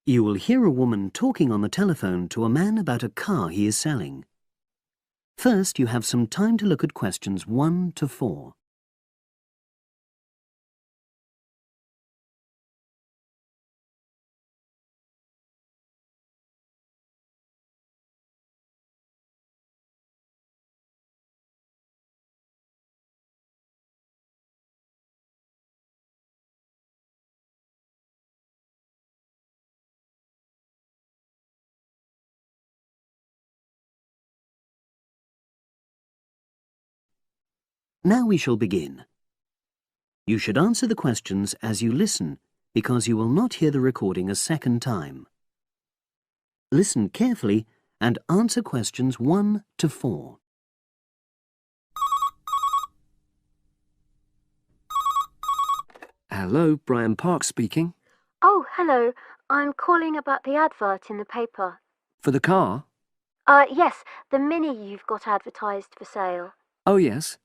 You will hear a woman talking on the telephone to a man about a car he is selling. First, you have some time to look at questions 1 to 4. Now we shall begin. You should answer the questions as you listen, because you will not hear the recording a second time. Listen carefully and answer questions 1 to 4. Hello, Brian Park speaking. Oh, hello. I'm calling about the advert in the paper. For the car? Yes, the Mini you've got advertised for sale. Oh, yes.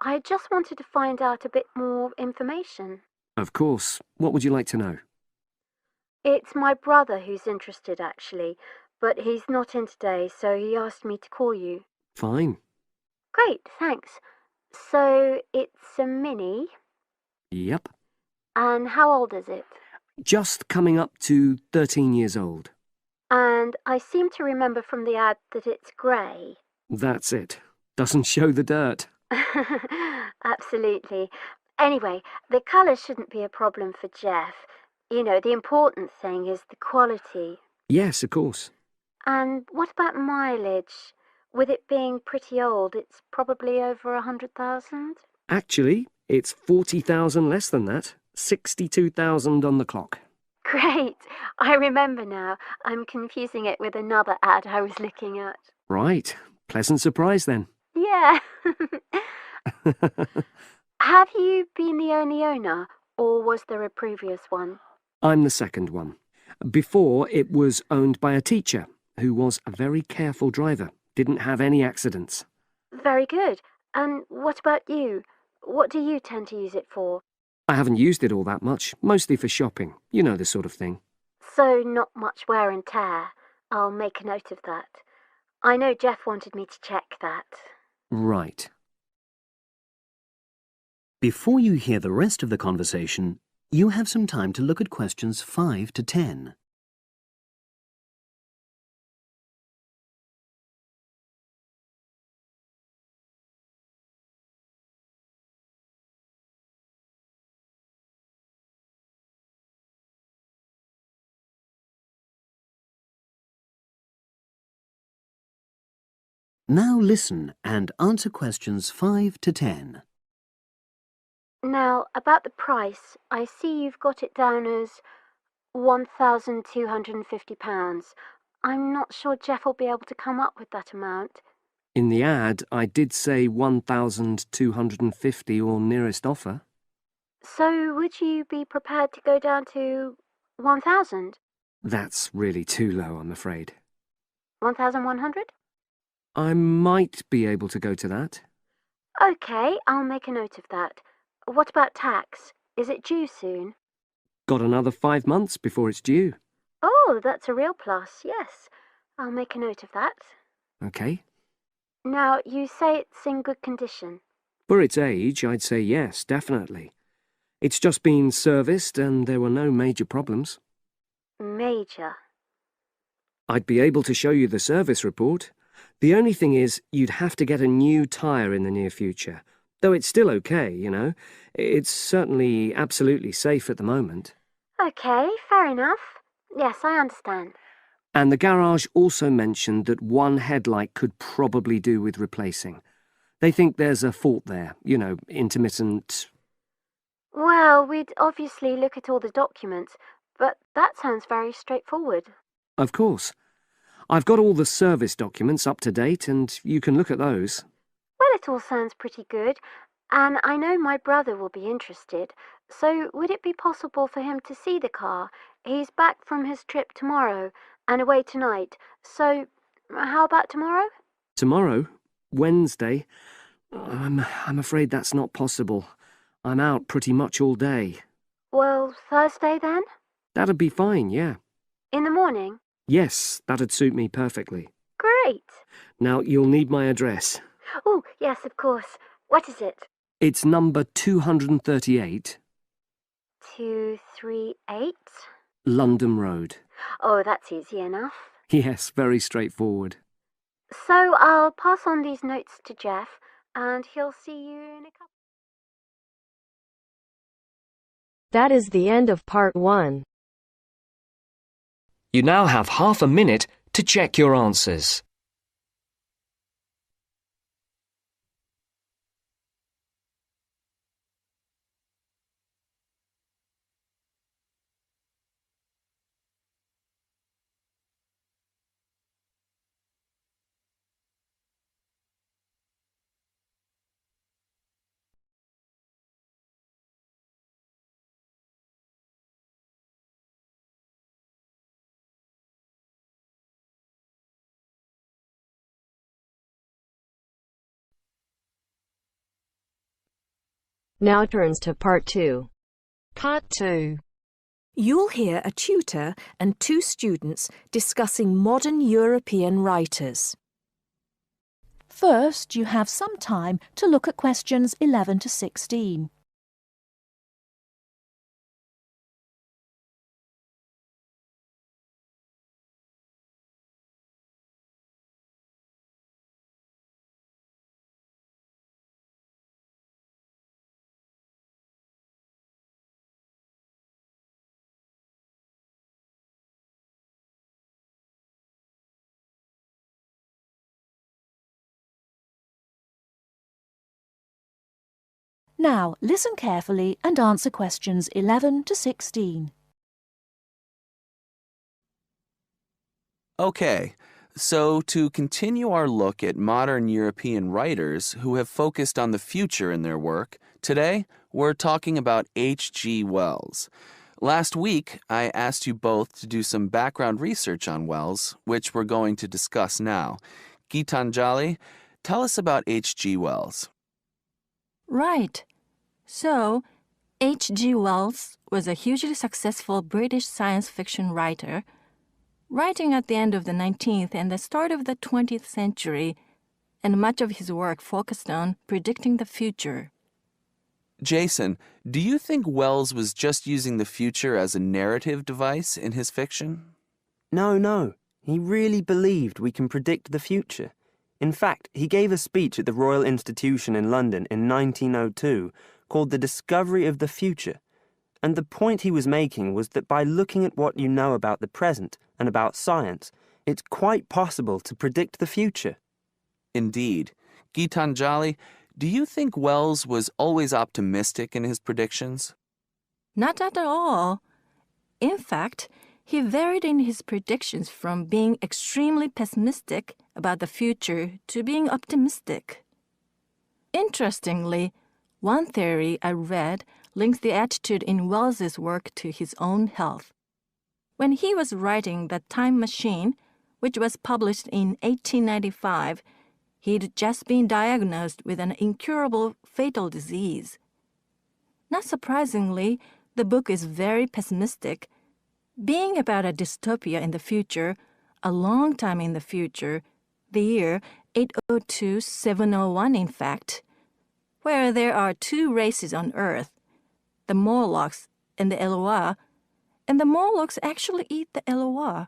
I just wanted to find out a bit more information. Of course. What would you like to know? It's my brother who's interested, actually, but he's not in today, so he asked me to call you. Fine. Great, thanks. So, it's a Mini, Yep. and how old is it? Just coming up to 13 years old. And I seem to remember from the ad that it's grey. That's it. Doesn't show the dirt. Absolutely. Anyway, the colour shouldn't be a problem for Jeff. You know, the important thing is the quality. Yes, of course. And what about mileage? With it being pretty old, it's probably over 100,000? Actually, it's 40,000 less than that. 62,000 on the clock. Great! I remember now. I'm confusing it with another ad I was looking at. Right. Pleasant surprise then. Yeah. Have you been the only owner, or was there a previous one? I'm the second one. Before, it was owned by a teacher who was a very careful driver. Didn't have any accidents. Very good. And what about you? What do you tend to use it for? I haven't used it all that much, mostly for shopping. You know the sort of thing. So not much wear and tear. I'll make a note of that. I know Jeff wanted me to check that. Right. Before you hear the rest of the conversation, you have some time to look at questions 5 to 10. Now listen and answer questions 5 to 10. Now, about the price, I see you've got it down as £1,250. I'm not sure Jeff will be able to come up with that amount. In the ad, I did say 1,250 or nearest offer. So would you be prepared to go down to 1,000? That's really too low, I'm afraid. 1,100? I might be able to go to that. Okay, I'll make a note of that. What about tax? Is it due soon? Got another 5 months before it's due. Oh, that's a real plus, yes. I'll make a note of that. Okay. Now, you say it's in good condition. For its age, I'd say yes, definitely. It's just been serviced and there were no major problems. Major. I'd be able to show you the service report. The only thing is, you'd have to get a new tyre in the near future. Though it's still okay, you know. It's certainly absolutely safe at the moment. Okay, fair enough. Yes, I understand. And the garage also mentioned that one headlight could probably do with replacing. They think there's a fault there, you know, intermittent. Well, we'd obviously look at all the documents, but that sounds very straightforward. Of course. I've got all the service documents up to date and you can look at those. Well, it all sounds pretty good, and I know my brother will be interested, so would it be possible for him to see the car? He's back from his trip tomorrow and away tonight, so how about tomorrow? Tomorrow? Wednesday? I'm afraid that's not possible. I'm out pretty much all day. Well, Thursday then? That'd be fine, yeah. In the morning? Yes, that'd suit me perfectly. Great. Now, you'll need my address. Oh, yes, of course. What is it? It's number 238, 238? London Road. Oh, that's easy enough. Yes, very straightforward. So I'll pass on these notes to Jeff, and he'll see you in a couple. That is the end of part 1. You now have half a minute to check your answers. Now turns to part 2. Part 2. You'll hear a tutor and 2 students discussing modern European writers. First, you have some time to look at questions 11 to 16. Now, listen carefully and answer questions 11 to 16. Okay, so to continue our look at modern European writers who have focused on the future in their work, today we're talking about H.G. Wells. Last week, I asked you both to do some background research on Wells, which we're going to discuss now. Gitanjali, tell us about H.G. Wells. Right. So, H.G. Wells was a hugely successful British science fiction writer, writing at the end of the 19th and the start of the 20th century, and much of his work focused on predicting the future. Jason, do you think Wells was just using the future as a narrative device in his fiction? No. He really believed we can predict the future. In fact, he gave a speech at the Royal Institution in London in 1902 called The Discovery of the Future. And the point he was making was that by looking at what you know about the present and about science, it's quite possible to predict the future. Indeed. Gitanjali, do you think Wells was always optimistic in his predictions? Not at all. In fact, he varied in his predictions from being extremely pessimistic about the future to being optimistic. Interestingly, one theory I read links the attitude in Wells's work to his own health. When he was writing The Time Machine, which was published in 1895, he'd just been diagnosed with an incurable fatal disease. Not surprisingly, the book is very pessimistic, being about a dystopia in the future, a long time in the future, the year 802-701 in fact, where there are 2 races on Earth, the Morlocks and the Eloi, and the Morlocks actually eat the Eloi.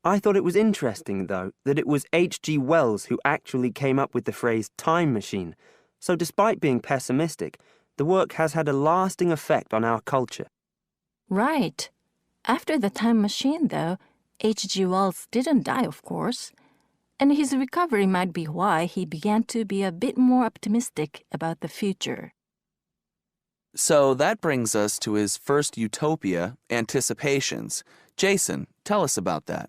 I thought it was interesting, though, that it was H.G. Wells who actually came up with the phrase time machine. So despite being pessimistic, the work has had a lasting effect on our culture. Right. After The Time Machine, though, H.G. Wells didn't die, of course, and his recovery might be why he began to be a bit more optimistic about the future. So that brings us to his first utopia, Anticipations. Jason, tell us about that.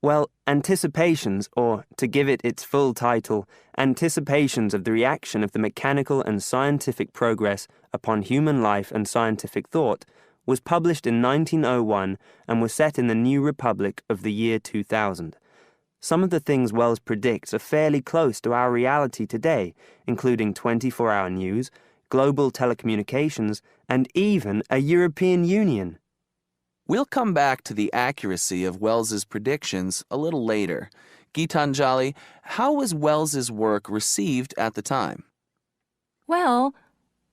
Well, Anticipations, or to give it its full title, Anticipations of the Reaction of the Mechanical and Scientific Progress upon Human Life and Scientific Thought, was published in 1901 and was set in the New Republic of the year 2000. Some of the things Wells predicts are fairly close to our reality today, including 24-hour news, global telecommunications, and even a European Union. We'll come back to the accuracy of Wells's predictions a little later. Gitanjali, how was Wells's work received at the time? Well,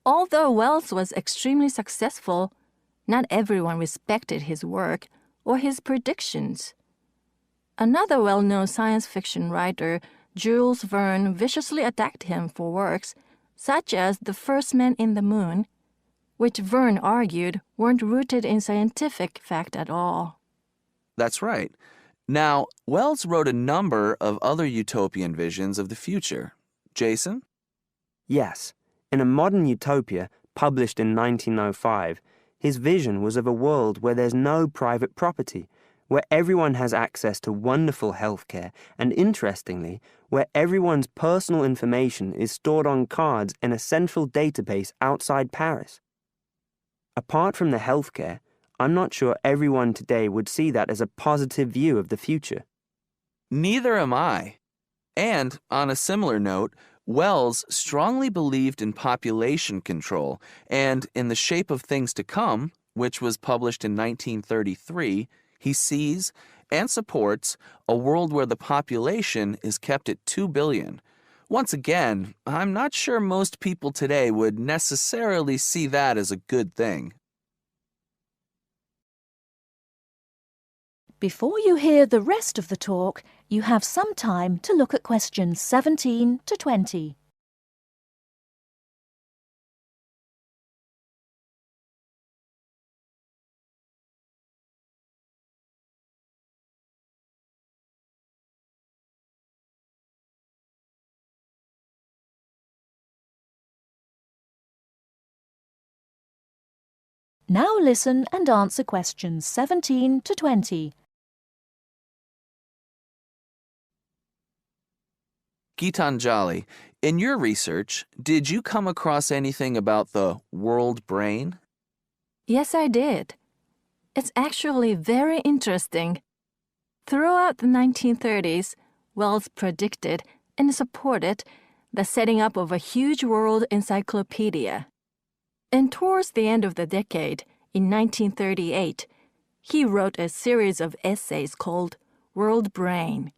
although Wells was extremely successful, not everyone respected his work or his predictions. Another well-known science fiction writer, Jules Verne, viciously attacked him for works such as The First Man in the Moon, which Verne argued weren't rooted in scientific fact at all. That's right. Now, Wells wrote a number of other utopian visions of the future. Jason? Yes, in A Modern Utopia, published in 1905, his vision was of a world where there's no private property, where everyone has access to wonderful healthcare, and interestingly, where everyone's personal information is stored on cards in a central database outside Paris. Apart from the healthcare, I'm not sure everyone today would see that as a positive view of the future. Neither am I. And, on a similar note, Wells strongly believed in population control and in The Shape of Things to Come, which was published in 1933, he sees and supports a world where the population is kept at 2 billion. Once again, I'm not sure most people today would necessarily see that as a good thing. Before you hear the rest of the talk, you have some time to look at questions 17 to 20. Now listen and answer questions 17 to 20. Gitanjali, in your research, did you come across anything about the world brain? Yes, I did. It's actually very interesting. Throughout the 1930s, Wells predicted and supported the setting up of a huge world encyclopedia. And towards the end of the decade, in 1938, he wrote a series of essays called World Brain.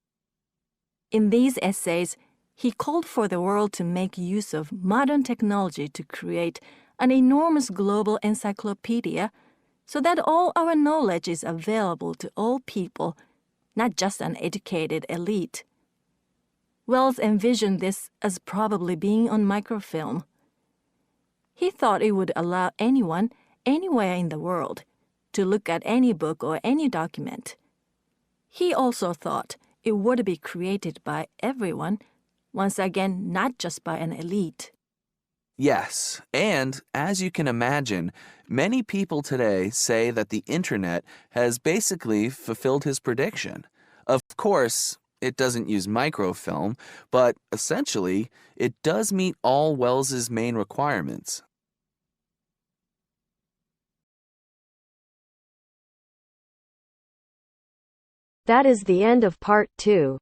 In these essays, he called for the world to make use of modern technology to create an enormous global encyclopedia so that all our knowledge is available to all people, not just an educated elite. Wells envisioned this as probably being on microfilm. He thought it would allow anyone, anywhere in the world, to look at any book or any document. He also thought it would be created by everyone, once again, not just by an elite. Yes, and as you can imagine, many people today say that the internet has basically fulfilled his prediction. Of course, it doesn't use microfilm, but essentially, it does meet all Wells's main requirements. That is the end of part 2.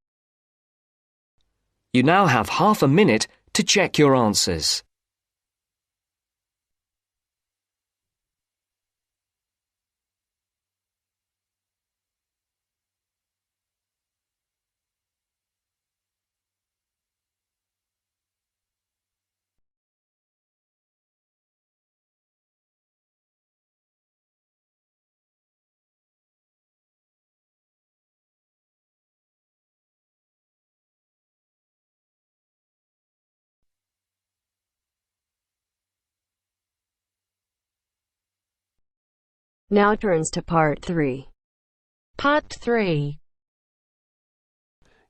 You now have half a minute to check your answers. Now turns to part 3. Part 3.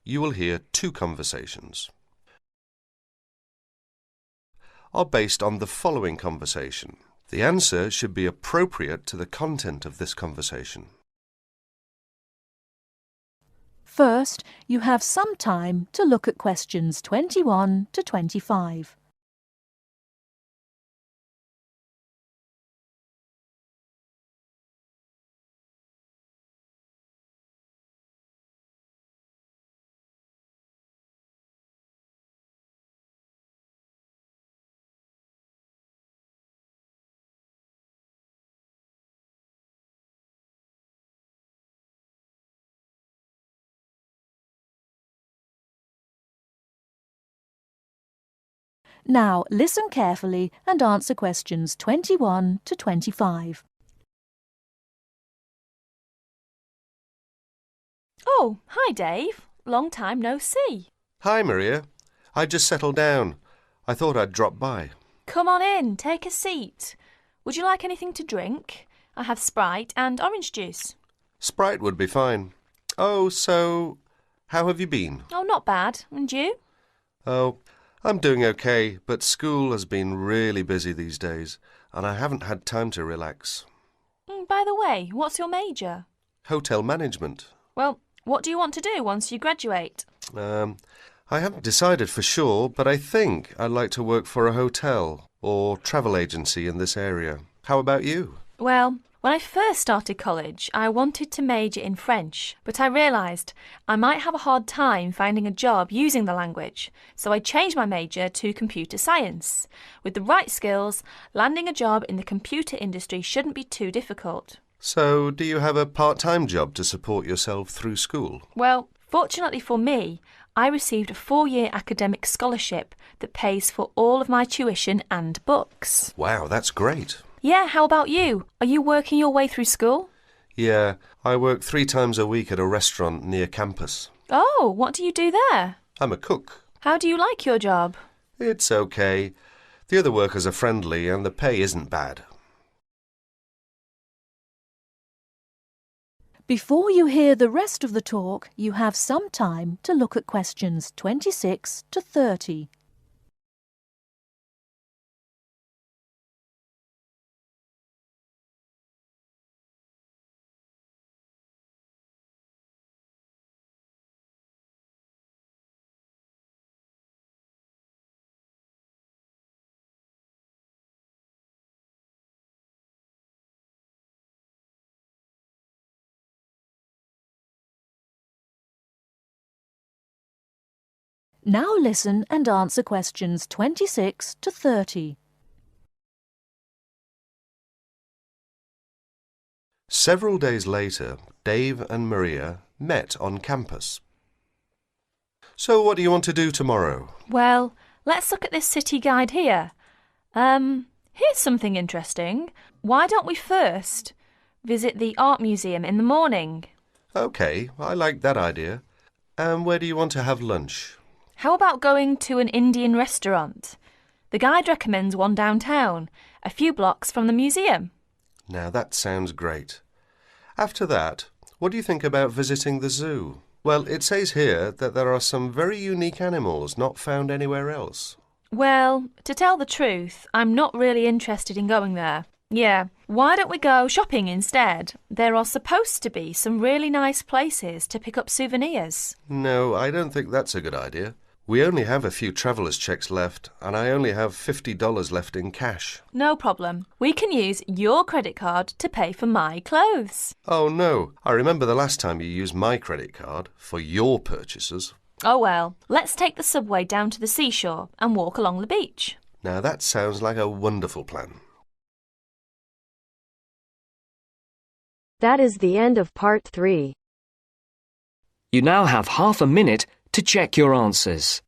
You will hear two conversations. Are based on the following conversation. The answer should be appropriate to the content of this conversation. First, you have some time to look at questions 21 to 25. Now listen carefully and answer questions 21 to 25. Oh, hi Dave. Long time no see. Hi, Maria. I just settled down. I thought I'd drop by. Come on in, take a seat. Would you like anything to drink? I have Sprite and orange juice. Sprite would be fine. Oh, so how have you been? Oh, not bad. And you? Oh, I'm doing okay, but school has been really busy these days, and I haven't had time to relax. By the way, what's your major? Hotel management. Well, what do you want to do once you graduate? I haven't decided for sure, but I think I'd like to work for a hotel or travel agency in this area. How about you? Well, when I first started college, I wanted to major in French, but I realised I might have a hard time finding a job using the language, so I changed my major to computer science. With the right skills, landing a job in the computer industry shouldn't be too difficult. So, do you have a part-time job to support yourself through school? Well, fortunately for me, I received a 4-year academic scholarship that pays for all of my tuition and books. Wow, that's great. Yeah, how about you? Are you working your way through school? Yeah, I work 3 times a week at a restaurant near campus. Oh, what do you do there? I'm a cook. How do you like your job? It's okay. The other workers are friendly and the pay isn't bad. Before you hear the rest of the talk, you have some time to look at questions 26 to 30. Now listen and answer questions 26 to 30. Several days later, Dave and Maria met on campus. So what do you want to do tomorrow? Well, let's look at this city guide here. Here's something interesting. Why don't we first visit the art museum in the morning? OK, I like that idea. And where do you want to have lunch? How about going to an Indian restaurant? The guide recommends one downtown, a few blocks from the museum. Now that sounds great. After that, what do you think about visiting the zoo? Well, it says here that there are some very unique animals not found anywhere else. Well, to tell the truth, I'm not really interested in going there. Yeah, why don't we go shopping instead? There are supposed to be some really nice places to pick up souvenirs. No, I don't think that's a good idea. We only have a few traveller's checks left, and I only have $50 left in cash. No problem. We can use your credit card to pay for my clothes. Oh no, I remember the last time you used my credit card for your purchases. Oh well, let's take the subway down to the seashore and walk along the beach. Now that sounds like a wonderful plan. That is the end of part 3. You now have half a minute to check your answers.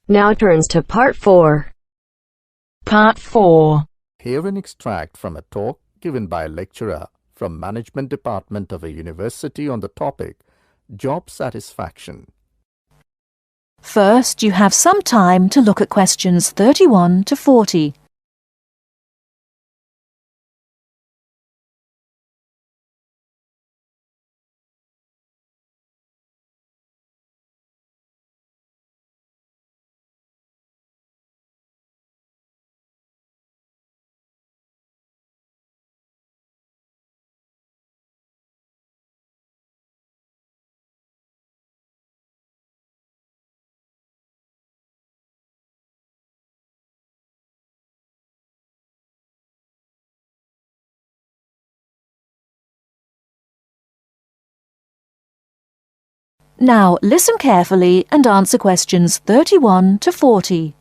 Now turns to part 4. Part 4. Hear an extract from a talk given by a lecturer from Management Department of a university on the topic Job Satisfaction. First, you have some time to look at questions 31 to 40. Now listen carefully and answer questions 31 to 40.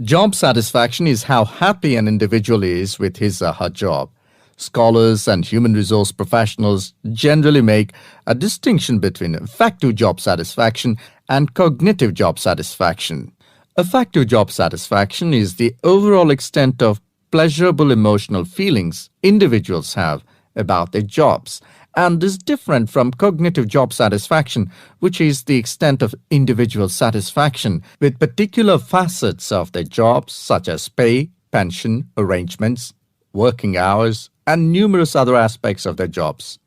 Job satisfaction is how happy an individual is with his or her job. Scholars and human resource professionals generally make a distinction between affective job satisfaction and cognitive job satisfaction. Affective job satisfaction is the overall extent of pleasurable emotional feelings individuals have about their jobs and is different from cognitive job satisfaction, which is the extent of individual satisfaction with particular facets of their jobs such as pay, pension, arrangements, working hours, and numerous other aspects of their jobs.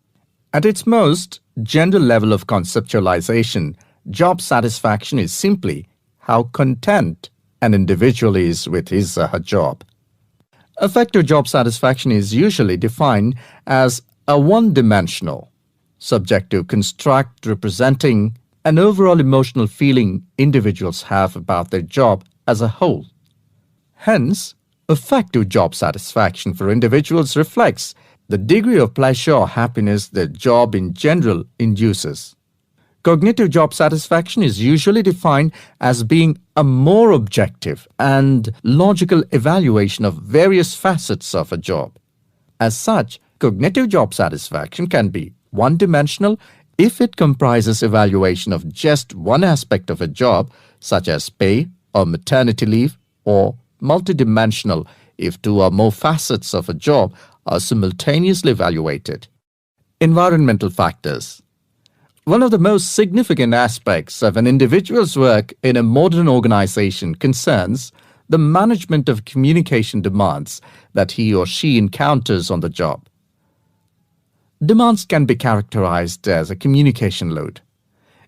At its most general level of conceptualization, job satisfaction is simply how content an individual is with his or her job. Affective job satisfaction is usually defined as a one-dimensional, subjective construct representing an overall emotional feeling individuals have about their job as a whole. Hence, affective job satisfaction for individuals reflects the degree of pleasure or happiness their job in general induces. Cognitive job satisfaction is usually defined as being a more objective and logical evaluation of various facets of a job. As such, cognitive job satisfaction can be one-dimensional if it comprises evaluation of just one aspect of a job, such as pay or maternity leave, or multidimensional if two or more facets of a job are simultaneously evaluated. Environmental factors. One of the most significant aspects of an individual's work in a modern organization concerns the management of communication demands that he or she encounters on the job. Demands can be characterized as a communication load.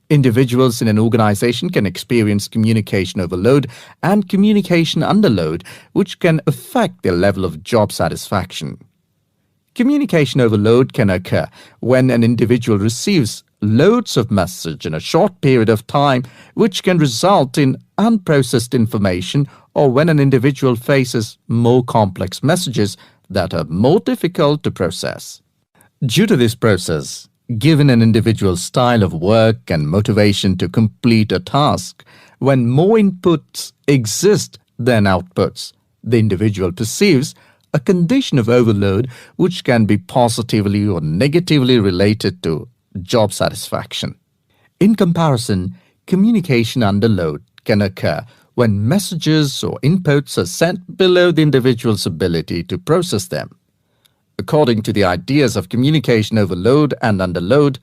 Individuals in an organization can experience communication overload and communication underload, which can affect their level of job satisfaction. Communication overload can occur when an individual receives loads of message in a short period of time, which can result in unprocessed information, or when an individual faces more complex messages that are more difficult to process. Due to this process, given an individual's style of work and motivation to complete a task, when more inputs exist than outputs, the individual perceives a condition of overload which can be positively or negatively related to job satisfaction. In comparison, communication underload can occur when messages or inputs are sent below the individual's ability to process them. According to the ideas of communication overload and underload,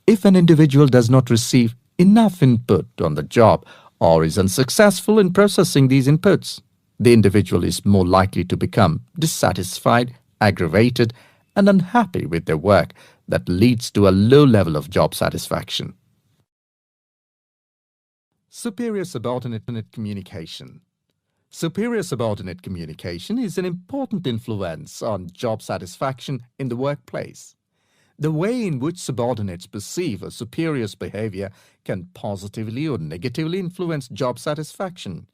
if an individual does not receive enough input on the job or is unsuccessful in processing these inputs, the individual is more likely to become dissatisfied, aggravated, and unhappy with their work that leads to a low level of job satisfaction. Superior subordinate communication. Superior subordinate communication is an important influence on job satisfaction in the workplace. The way in which subordinates perceive a superior's behavior can positively or negatively influence job satisfaction.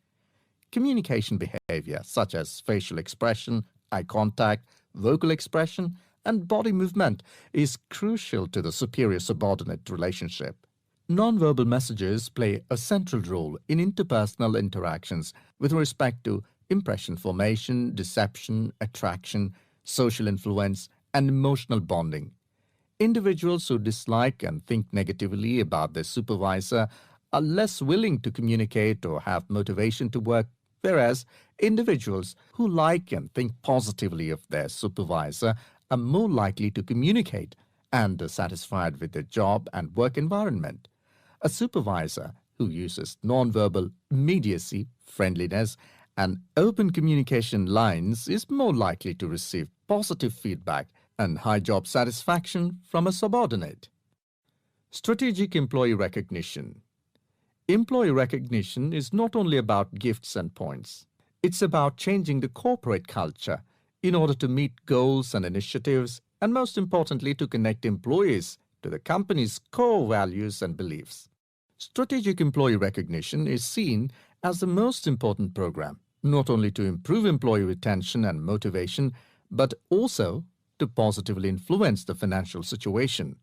Communication behavior such as facial expression, eye contact, vocal expression, and body movement is crucial to the superior-subordinate relationship. Nonverbal messages play a central role in interpersonal interactions with respect to impression formation, deception, attraction, social influence, and emotional bonding. Individuals who dislike and think negatively about their supervisor are less willing to communicate or have motivation to work, whereas individuals who like and think positively of their supervisor are more likely to communicate and are satisfied with their job and work environment. A supervisor who uses nonverbal immediacy, friendliness, and open communication lines is more likely to receive positive feedback and high job satisfaction from a subordinate. Strategic employee recognition. Employee recognition is not only about gifts and points. It's about changing the corporate culture in order to meet goals and initiatives, and most importantly, to connect employees to the company's core values and beliefs. Strategic employee recognition is seen as the most important program, not only to improve employee retention and motivation, but also to positively influence the financial situation.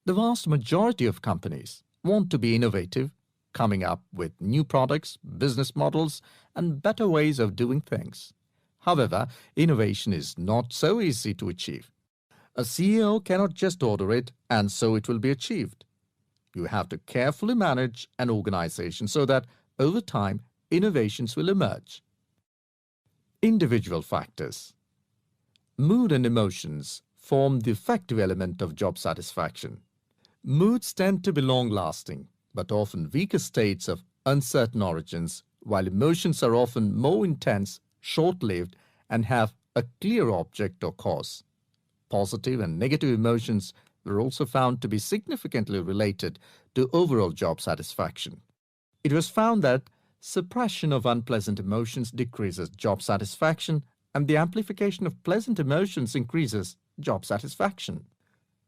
The vast majority of companies want to be innovative, coming up with new products, business models, and better ways of doing things. However, innovation is not so easy to achieve. A CEO cannot just order it and so it will be achieved. You have to carefully manage an organization so that over time innovations will emerge. Individual factors. Mood and emotions form the effective element of job satisfaction. Moods tend to be long-lasting, but often weaker states of uncertain origins, while emotions are often more intense, short-lived, and have a clear object or cause. Positive and negative emotions were also found to be significantly related to overall job satisfaction. It was found that suppression of unpleasant emotions decreases job satisfaction, and the amplification of pleasant emotions increases job satisfaction.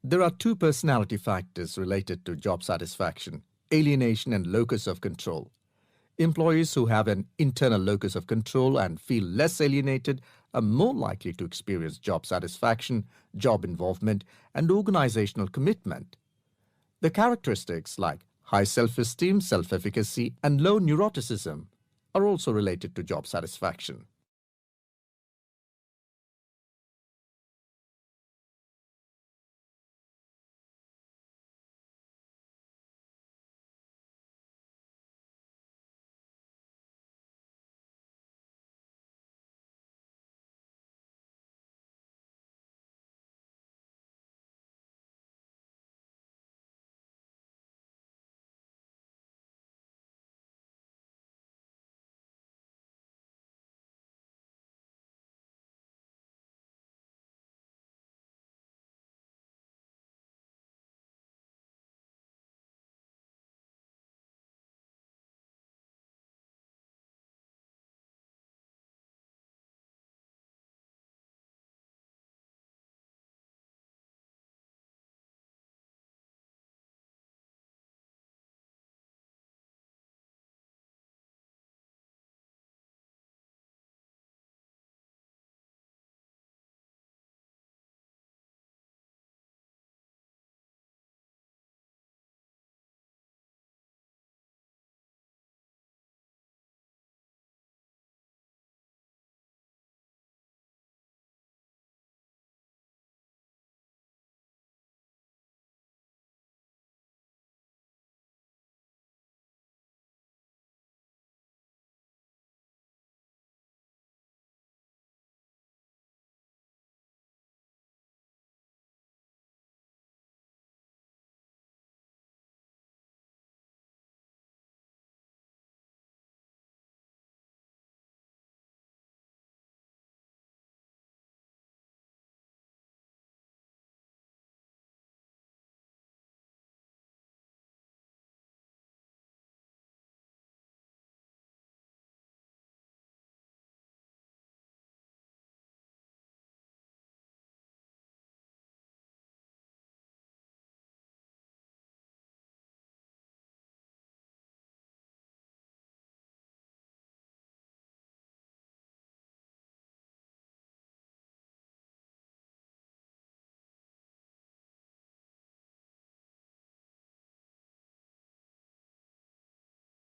There are two personality factors related to job satisfaction: alienation and locus of control. Employees who have an internal locus of control and feel less alienated are more likely to experience job satisfaction, job involvement, and organizational commitment. The characteristics like high self-esteem, self-efficacy, and low neuroticism are also related to job satisfaction.